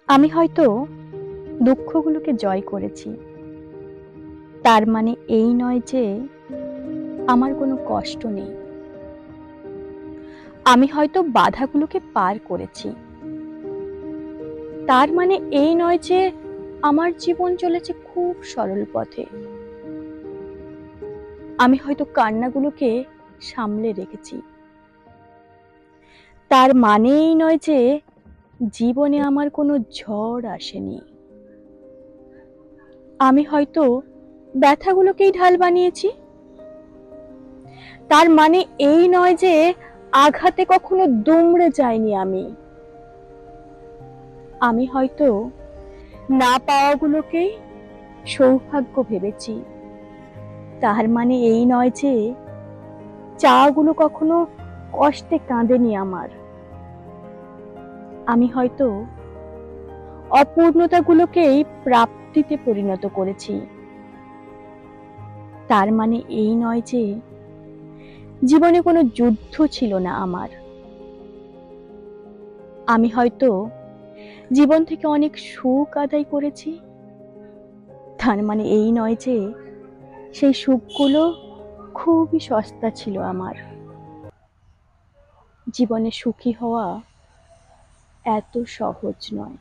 আমি হয়তো দুঃখগুলোকে জয় করেছি, তার মানে এই নয় যে আমার কোনো কষ্ট নেই। আমি হয়তো বাধাগুলোকে পার করেছি, তার মানে এই নয় যে আমার জীবন চলেছে খুব সরল পথে। আমি হয়তো কান্নাগুলোকে সামলে রেখেছি, তার মানে এই নয় যে জীবনে আমার কোনো ঝড় আসেনি। আমি হয়তো ব্যথাগুলোকেই ঢাল বানিয়েছি, তার মানে এই নয় যে আঘাতে কখনো দুমড়ে যাইনি আমি। আমি হয়তো না পাওয়াগুলোকেই সৌভাগ্য ভেবেছি, তার মানে এই নয় যে চাওয়াগুলো কখনো কষ্টে কাঁদেনি আমার। আমি হয়তো অপূর্ণতাগুলোকেই প্রাপ্তিতে পরিণত করেছি, তার মানে এই নয় যে জীবনে কোনো যুদ্ধ ছিল না আমার। আমি হয়তো জীবন থেকে অনেক সুখ আদায় করেছি, তার মানে এই নয় যে সেই সুখগুলো খুবই সস্তা ছিল আমার। জীবনে সুখী হওয়া এত সহজ নয়।